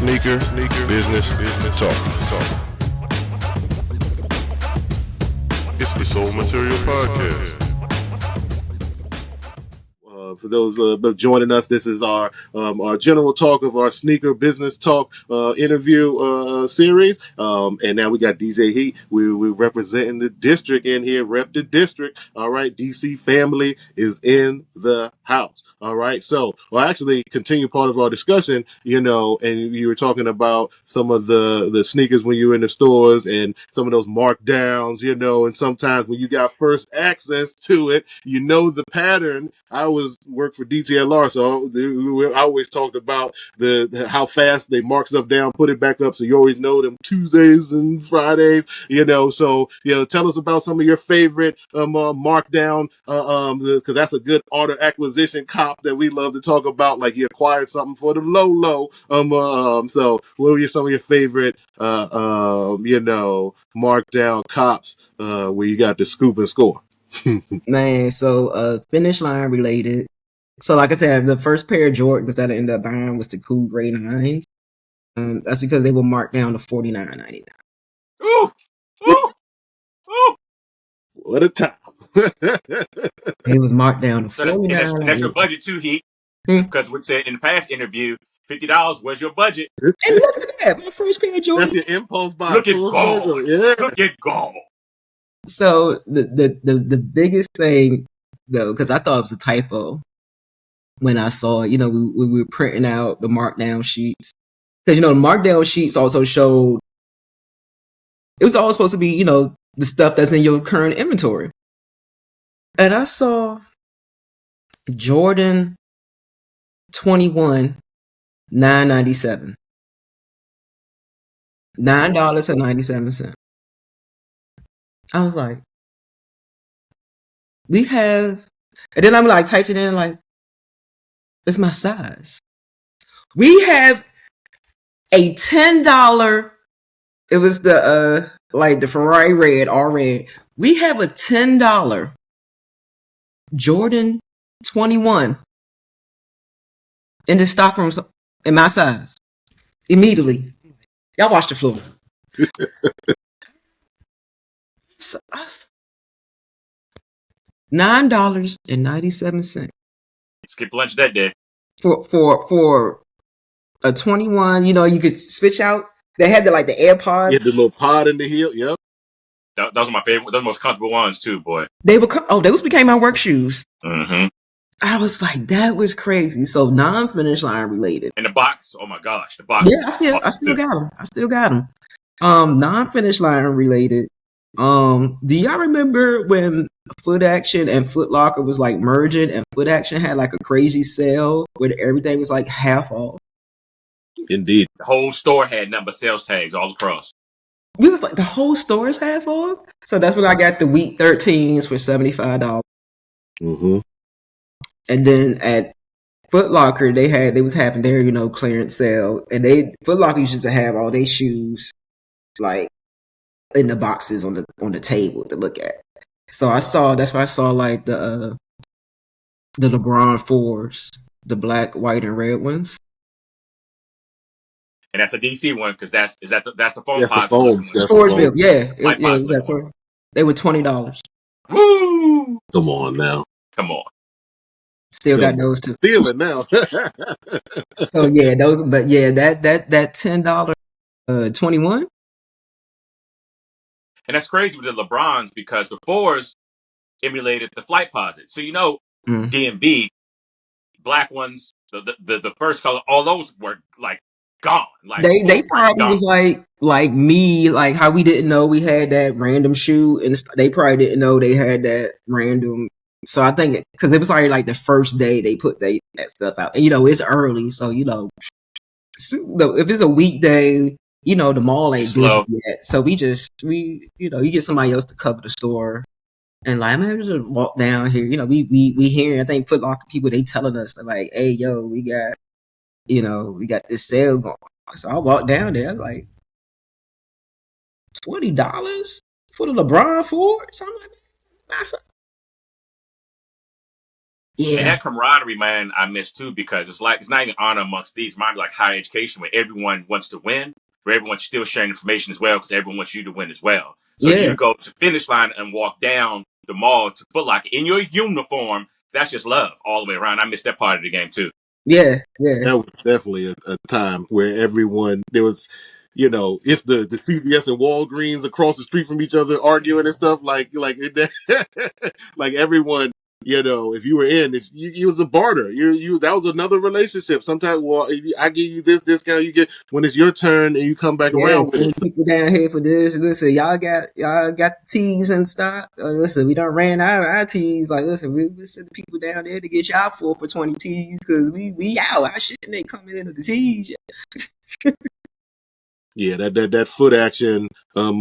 Sneaker business talk. It's the Soul Material Podcast. For those joining us, this is our general talk of our sneaker business talk interview series. And now we got DJ Heat. We're representing the district in here. Rep the district. All right. DC family is in the house. All right. So, well, actually, continue part of our discussion, and you were talking about some of the sneakers when you were in the stores and some of those markdowns, and sometimes when you got first access to it, the pattern. I always worked for DTLR, so I always talked about how fast they mark stuff down, put it back up, so you always know them Tuesdays and Fridays, So, tell us about some of your favorite markdown, because that's a good order acquisition cop that we love to talk about. Like you acquired something for the low. So what are some of your favorite, markdown cops where you got the scoop and score? Man, so finish line related. So like I said, the first pair of Jordans that I ended up buying was the Cool Gray 9s. That's because they were marked down to $49.99. Ooh! What a time. They was marked down to $49. And that's your $49.99. budget too, Heat. Because we said in the past interview, $50 was your budget. And look at that, my first pair of Jordans. That's your impulse buy. Look at gold. Yeah. Look at gold. So the biggest thing though, because I thought it was a typo when I saw, we were printing out the markdown sheets. Because the markdown sheets also showed it was all supposed to be, the stuff that's in your current inventory. And I saw Jordan 21 $9.97. $9.97. I was like, we have, and then I'm like typed it in like, it's my size. We have a $10. It was the the Ferrari red, all red. We have a $10 Jordan 21 in the stock room in my size. Immediately, y'all watch the floor. So, $9.97 Skip lunch that day. for a 21. You could switch out. They had the AirPods. Yeah, the little pod in the heel. Yep. Those are my favorite. Those are the most comfortable ones too, boy. Those became my work shoes. Mm-hmm. I was like, that was crazy. So non-finish line related. And the box. Oh my gosh, the box. Yeah, I still got them. I still got them. Non-finish line related. Do y'all remember when Foot Action and Foot Locker was merging, and Foot Action had a crazy sale where everything was half off? Indeed. The whole store had number sales tags all across. We was the whole store is half off. So that's when I got the Wheat 13s for $75. Mm-hmm. And then at Foot Locker, they was having their clearance sale, and Foot Locker used to have all their shoes in the boxes on the table to look at. So that's why I saw the LeBron 4s, the black, white, and red ones. And that's a DC one because that's the foam. That's the foam. Storageville, yeah. Exactly. They were $20. Woo! Come on now. Come on. Still got those too. Stealing now. Oh yeah, those. But yeah, that $10 21. And that's crazy with the LeBrons because the 4s emulated the flight posit. So DMV, black ones, the first color, all those were gone. They probably gone. Was like me, how we didn't know we had that random shoe, and they probably didn't know they had that random. So I think because it was already the first day they put that stuff out, and it's early, so if it's a weekday, the mall ain't busy yet. So we you get somebody else to cover the store, and man, just walk down here. We hearing, I think Foot Locker people, they telling us that hey, yo, we got this sale going. So I walked down there. I was like, $20 for the LeBron 4? Something like that. And Yeah, that camaraderie, man, I miss too, because it's like, it's not even honor amongst these. Mine like higher education where everyone wants to win, where everyone's still sharing information as well because everyone wants you to win as well. So you yeah, to go to finish line and walk down the mall to Foot Locker in your uniform, that's just love all the way around. I miss that part of the game too. yeah, yeah. That was definitely a time where everyone there was, it's the CVS and Walgreens across the street from each other arguing and stuff like like everyone. If you were in, if you was a barter, you that was another relationship. Sometimes, well, I give you this discount, you get when it's your turn, and you come back Yeah, around with send it. So, people down here for this. Listen, y'all got the teas in stock. Listen, we done ran out of our teas. Like, listen, we send the people down there to get y'all 4 for 20 teas because we out. Our shit ain't coming into the teas. yeah, that foot action, and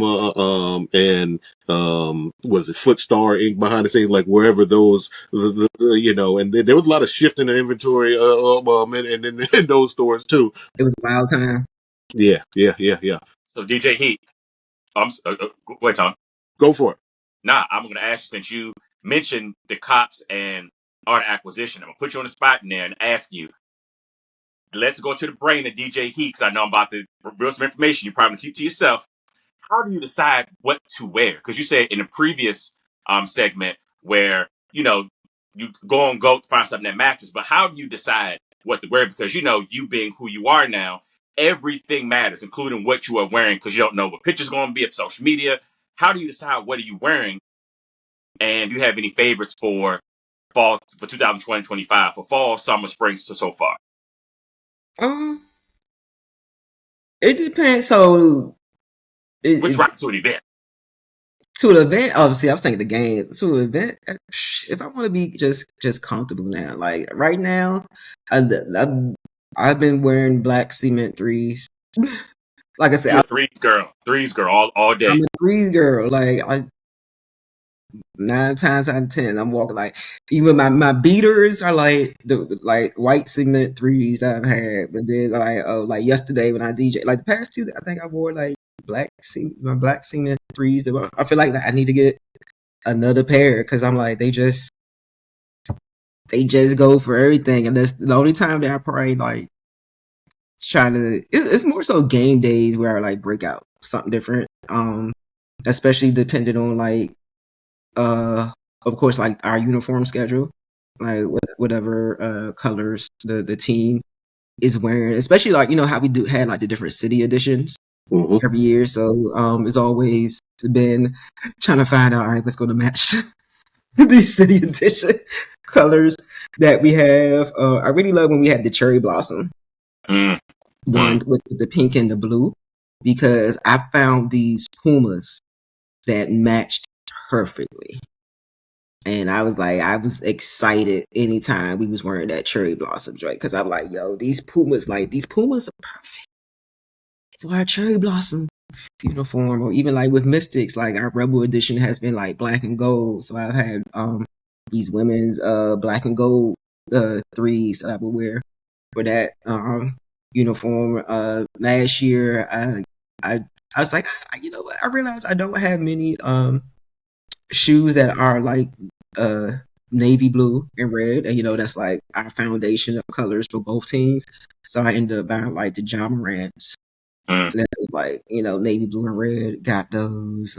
was it Footstar Inc. behind the scenes, like wherever those, and there was a lot of shifting in inventory, in those stores too. It was a wild time. Yeah, yeah, yeah, yeah. So DJ Heat, wait, Tom. Go for it. Nah, I'm going to ask you since you mentioned the cops and art acquisition. I'm going to put you on the spot in there and ask you, let's go to the brain of DJ Heat because I know I'm about to reveal some information you probably keep to yourself. How do you decide what to wear? Because you said in the previous segment where, you go on Go to find something that matches, but how do you decide what to wear? Because, you being who you are now, everything matters, including what you are wearing, because you don't know what picture's going to be of social media. How do you decide what are you wearing? And do you have any favorites for fall, for 2020-25, for fall, summer, spring, so far? Um, it depends. So, Which rock to an event? to the event, obviously, I was thinking the game. To the event, if I want to be just comfortable now, like right now, I've been wearing black cement threes. Like I said, You're a threes girl all I'm day. a threes girl. Like 9 times out of 10, I'm walking like even my beaters are like the like white cement threes that I've had. But then like yesterday when I DJ, like the past 2, I think I wore like my black cement threes. I feel like I need to get another pair because I'm like they just go for everything, and that's the only time that I probably like try to. It's more so game days where I like break out something different. Especially depending on like of course like our uniform schedule, like whatever colors the team is wearing. Especially like how we had like the different city editions Mm-hmm. every year. So it's always been trying to find out, all right, what's going to match these city edition colors that we have. I really love when we had the cherry blossom one with the pink and the blue, because I found these Pumas that matched perfectly. And I was excited anytime we was wearing that cherry blossom joint, because I'm like, yo, these Pumas are perfect for our cherry blossom uniform. Or even like with Mystics, like our Rebel edition has been like black and gold. So I've had these women's black and gold threes that I would wear for that uniform. Last year I was like, you know what? I realized I don't have many shoes that are like navy blue and red, and that's like our foundation of colors for both teams. So I ended up buying like the John Morant's. That was like navy blue and red. Got those.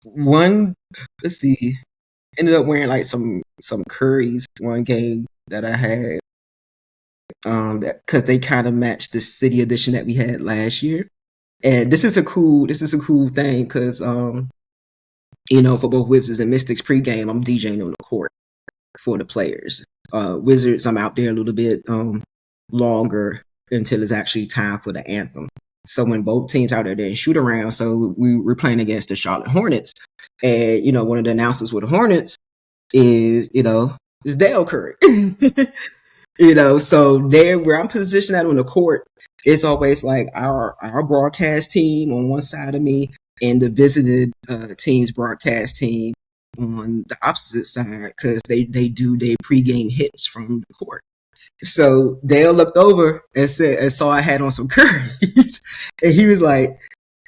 One, let's see, ended up wearing like some Currys one game that I had. That because they kind of matched the city edition that we had last year. And this is a cool thing because for both Wizards and Mystics pregame, I'm DJing on the court for the players. Wizards, I'm out there a little bit longer until it's actually time for the anthem. So when both teams out there, they shoot around. So we were playing against the Charlotte Hornets, and one of the announcers with the Hornets is Dale Curry. So there where I'm positioned at on the court, it's always like our broadcast team on one side of me and the visited team's broadcast team on the opposite side, because they do their pregame hits from the court. So Dale looked over and saw I had on some Currys, and he was like,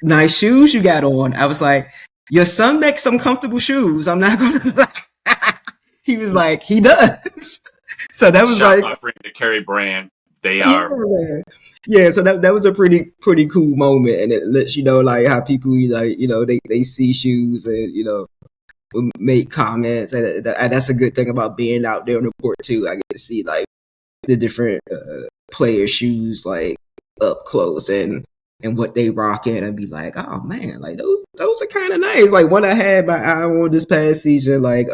"Nice shoes you got on." I was like, "Your son makes some comfortable shoes. I'm not gonna lie." He was like, he does. So that was Shout out like, to our friend the Kerry brand. They yeah, are man. Yeah. So that was a pretty cool moment, and it lets you know like how people like they see shoes and will make comments, and that's a good thing about being out there on the court too. I get to see like the different player shoes like up close and what they rock in, and be like, oh man, like those are kind of nice. Like one I had my eye on this past season, like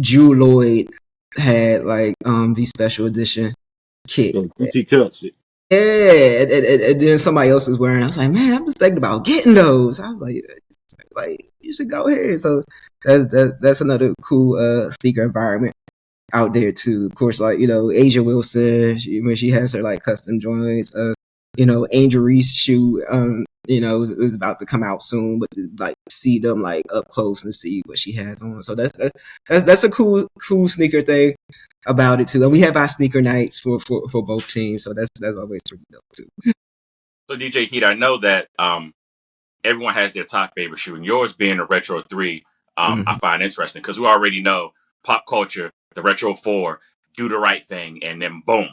Drew Lloyd had like the special edition kicks. TT cuts it. Yeah, and then somebody else was wearing. I was like, man, I'm just thinking about getting those. I was like you should go ahead. So that's another cool sneaker environment out there too. Of course, like Asia Wilson when she has her like custom joints. Angel Reese shoe. It was about to come out soon, but to, like see them like up close and see what she has on. So that's a cool sneaker thing about it too. And we have our sneaker nights for both teams, so that's always pretty dope too. so DJ Heat. I know that everyone has their top favorite shoe, and yours being a Retro 3, I find interesting because we already know pop culture, the Retro 4, do the right thing, and then boom.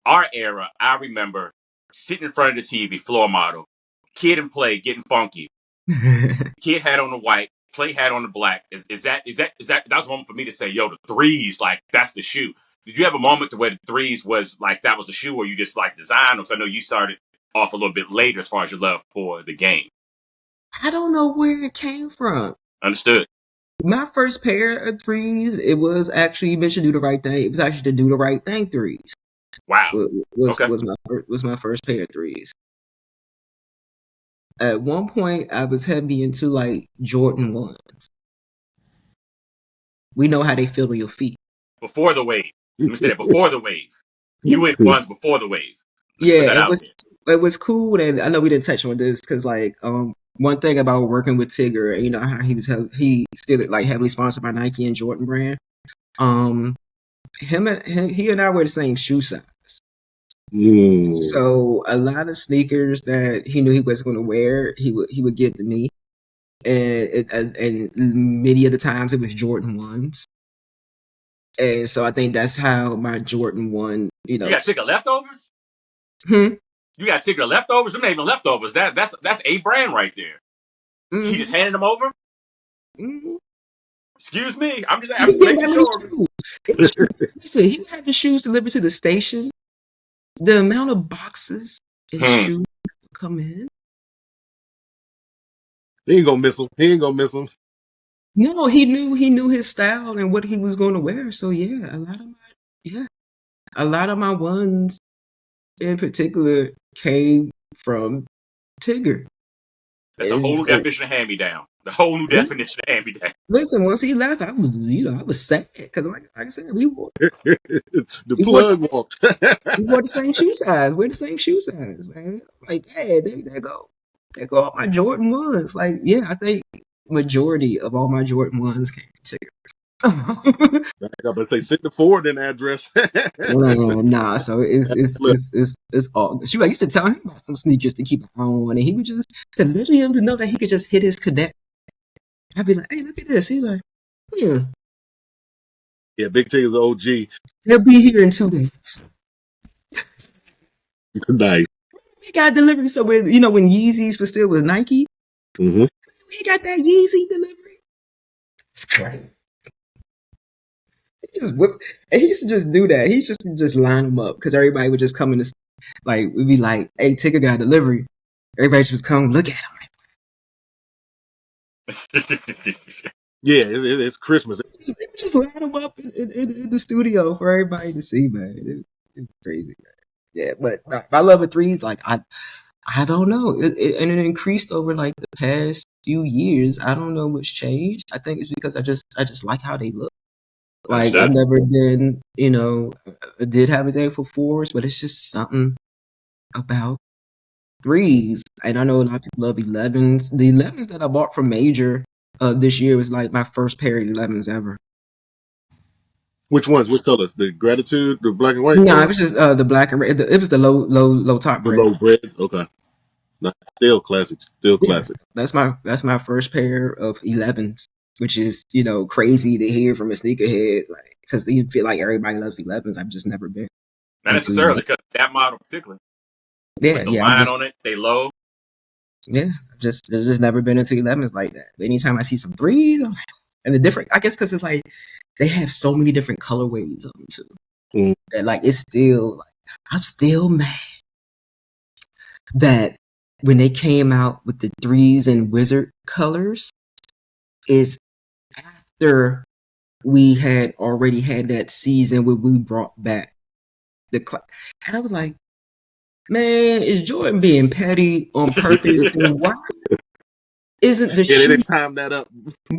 Our era, I remember sitting in front of the TV, floor model, kid and play, getting funky. Kid hat on the white, play hat on the black. Is that was a moment for me to say, yo, the threes, like that's the shoe. Did you have a moment to where the threes was like that was the shoe, or you just like design? Because I know you started off a little bit later as far as your love for the game. I don't know where it came from. Understood. My first pair of threes, it was actually, you mentioned Do the Right Thing. It was actually the Do the Right Thing threes. Wow. Was my first pair of threes. At one point, I was heavy into like Jordan 1s. We know how they feel on your feet. Before the wave. Let me say that. Before the wave. You went ones before the wave. Let's put that out there. It was cool, and I know we didn't touch on this because like one thing about working with Tigger, how he still like heavily sponsored by Nike and Jordan brand. He and I were the same shoe size. So a lot of sneakers that he knew he wasn't going to wear, he would give to me, and many of the times it was Jordan 1s. And so I think that's how my Jordan 1, You got Tigger leftovers? You got Tigger leftovers? They're not even leftovers. That's a brand right there. Mm-hmm. He just handed them over? Mm-hmm. Excuse me. I'm just making sure. Listen, he had the shoes delivered to the station. The amount of boxes and shoes come in. He ain't gonna miss them. No, he knew his style and what he was going to wear. So yeah, a lot of my ones in particular came from Tigger. That's a whole new definition of hand-me-down. The whole new definition of hand-me-down. Listen, once he left, I was sad because like I said, we wore the plug walked. we wore the same shoe size. We're the same shoe size, man. Like, hey, there go all my Jordan 1s. Like, yeah, I think majority of all my Jordan 1s came from Tigger. I got to say, sit the forward in address. Nah, so it's all. She I used to tell him about some sneakers to keep on, and he would just to literally him to know that he could just hit his connect. I'd be like, hey, look at this. He's like, yeah. Yeah, Big Tigger's an OG. They'll be here in 2 days. Nice. We got delivery. So when Yeezys was still with Nike, we got that Yeezy delivery. It's crazy. He just whip, and he used to just do that. He used to just line them up because everybody would just come in. Like we'd be like, "Hey, Tigger got delivery." Everybody just come look at him. Yeah, it's Christmas. Just line them up in the studio for everybody to see, man. It's crazy, man. Yeah, but my love of threes, like I don't know, and it increased over like the past few years. I don't know what's changed. I think it's because I just like how they look. Like I've never been, I did have a thing for 4s, but it's just something about 3s. And I know a lot of people love 11s. The 11s that I bought from Major this year was like my first pair of 11s ever. Which ones? Which colors? The Gratitude, the black and white? No, it was just the black and red. It was the low top bread. The low breads? Okay. No, still classic. Still classic. That's my first pair of 11s. which is, crazy to hear from a sneakerhead, like, because you feel like everybody loves 11s. I've just never been Not into necessarily, because that model particularly, with the yeah, line on it, they low. I've just never been into 11s like that. But anytime I see some threes, I'm like, and the different, I guess, because it's like they have so many different colorways of them too. Mm. That like it's still like I'm still mad that when they came out with the threes and wizard colors, is after we had already had that season where we brought back and I was like, man, is Jordan being petty on purpose? And why isn't the Yeah, they shoe didn't time that up.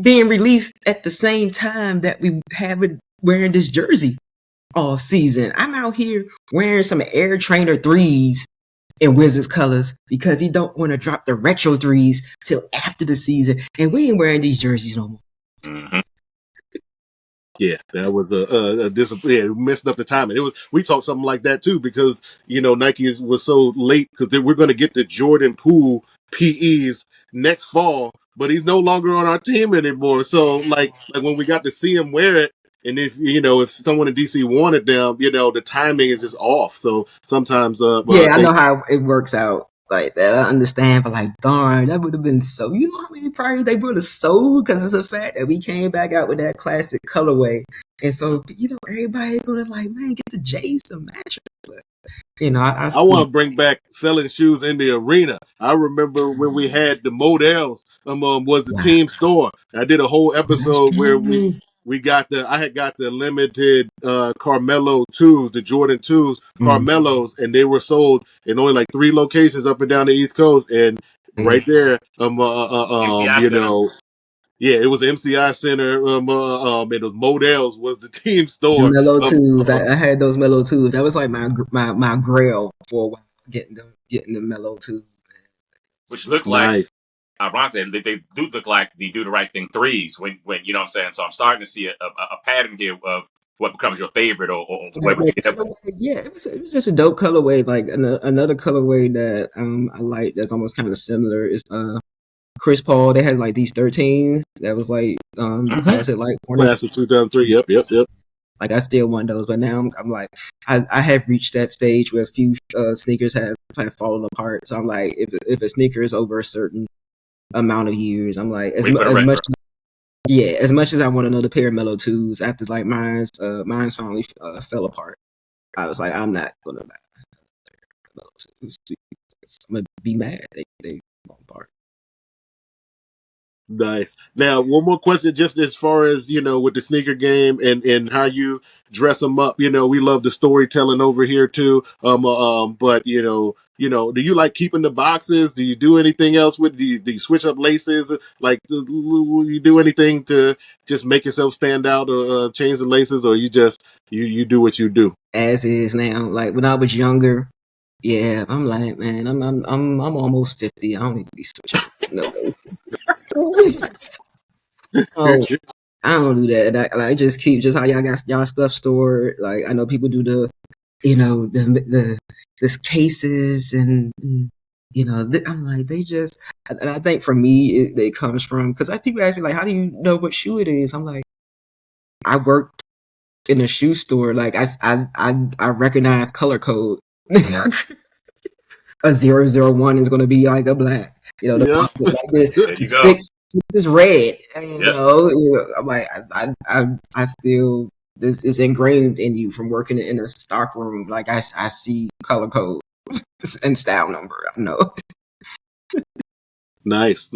being released at the same time that we have it wearing this jersey all season? I'm out here wearing some Air Trainer threes in Wizards colors because he don't want to drop the retro threes till after the season, and we ain't wearing these jerseys no more. Mm-hmm. Yeah, that was a discipline. Yeah, messing up the timing. We talked something like that too because Nike was so late because we're going to get the Jordan Poole PEs next fall, but he's no longer on our team anymore. So like when we got to see him wear it, and if someone in DC wanted them, the timing is just off. So sometimes I know how it works out like that. I understand, but like, darn, that would have been so. You know how many priors they would have sold because it's the fact that we came back out with that classic colorway, and so everybody gonna like, man, get the J's to match it. But I want to bring back selling shoes in the arena. I remember when we had the Models, was the team store. I did a whole episode where I had got the limited Carmelo 2s, the Jordan 2s, Carmelos, and they were sold in only like 3 locations up and down the East Coast. And right there, MCI Center. yeah, it was MCI Center. And it was Models was the team The store. Mellow Twos. I had those Mellow Twos. That was like my grail for a while, getting the Mellow Twos. Which look like, ironically, they do look like the do the right thing threes when you know what I'm saying. So I'm starting to see a pattern here of what becomes your favorite or what would you Yeah, it was just a dope colorway. Like another colorway that I like that's almost kind of similar is Chris Paul. They had like these 13s that was like classic like Class of 2003. Yep. Like I still want those, but now I'm like I have reached that stage where a few sneakers have fallen apart. So I'm like, if a sneaker is over a certain amount of years, I'm like as much as I want another pair of Mellow Twos after like mine's finally fell apart. I was like, I'm not gonna buy Mellow Twos. I'm gonna be mad they fall apart. Nice. Now, one more question, just as far as with the sneaker game and how you dress them up. We love the storytelling over here too. But do you like keeping the boxes? Do you do anything else with? Do you switch up laces? Like, will you do anything to just make yourself stand out, or change the laces, or you just you do what you do? As is now. Like when I was younger, yeah, I'm like, man, I'm almost 50. I don't need to be switching no laces. Oh, I don't do that. I just keep just how y'all got y'all stuff stored. Like I know people do the cases and I'm like they just. And I think for me it comes from because I think people ask me like, how do you know what shoe it is? I'm like, I worked in a shoe store. Like I recognize color code. A 001 is going to be like a black. The There you go. 6 is red. Yep. I'm like, I still, this is ingrained in you from working in a stock room. Like I see color code and style number. I know. Nice.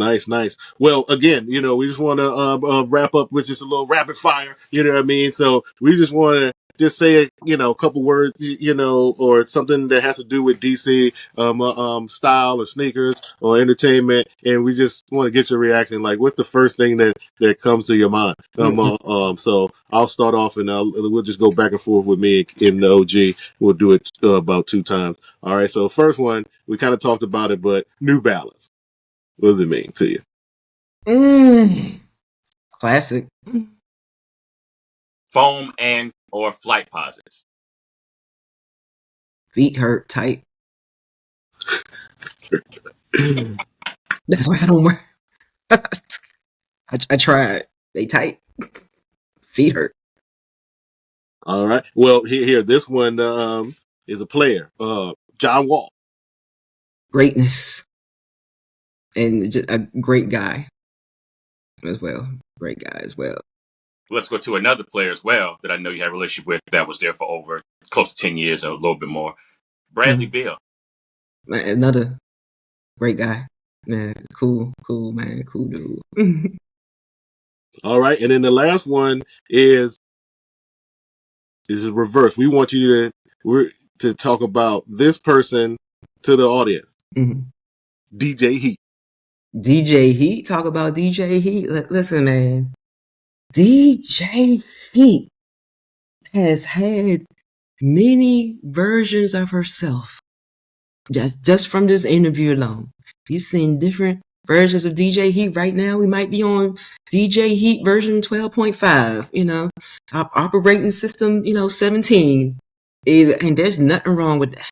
Well, again, we just want to wrap up with just a little rapid fire. You know what I mean? So we just want to just say a couple words, or something that has to do with DC, style or sneakers or entertainment, and we just want to get your reaction. Like, what's the first thing that comes to your mind? So I'll start off, and we'll just go back and forth with me in the OG. We'll do it about 2 times. All right. So first one, we kind of talked about it, but New Balance. What does it mean to you? Classic. Foam and or flight posits. Feet hurt tight. That's why I don't wear. I tried. They tight. Feet hurt. All right. Well, here, this one is a player. John Wall. Greatness. And just a great guy as well. Great guy as well. Let's go to another player as well that I know you have a relationship with that was there for over close to 10 years or a little bit more. Bradley Beal. Another great guy. Man, it's cool, man, cool dude. All right. And then the last one is reverse. We want you to talk about this person to the audience. DJ Heat. DJ Heat. Talk about DJ Heat. Listen, man. DJ Heat has had many versions of herself. Just from this interview alone. You've seen different versions of DJ Heat. Right now, we might be on DJ Heat version 12.5, operating system, 17. And there's nothing wrong with that.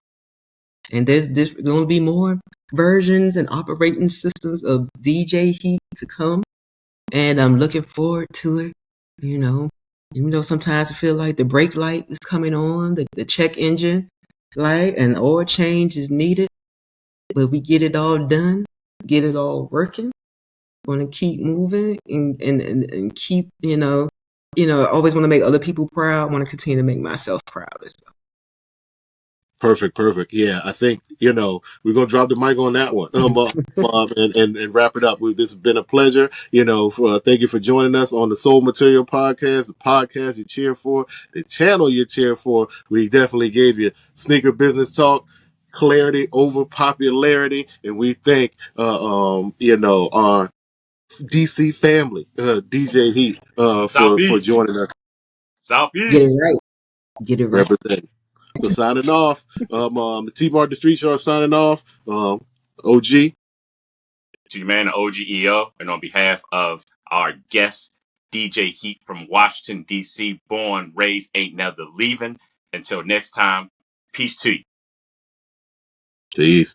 And there's going to be more versions and operating systems of DJ Heat to come. And I'm looking forward to it, Even though sometimes I feel like the brake light is coming on, the check engine light, and oil change is needed. But we get it all done, get it all working. Want to keep moving and keep, always want to make other people proud. Want to continue to make myself proud as well. Perfect. Yeah, I think, we're going to drop the mic on that one and wrap it up. This has been a pleasure. Thank you for joining us on the Soul Material Podcast, the podcast you cheer for, the channel you cheer for. We definitely gave you sneaker business talk, clarity over popularity, and we thank, our DC family, DJ Heat, for joining us. Southeast. Get it right. Represent. So signing off, the T-Bar the Street Show signing off. OG. To your man, the OGEO, and on behalf of our guest, DJ Heat from Washington, D.C., born, raised, ain't never leaving. Until next time, peace to you. Peace.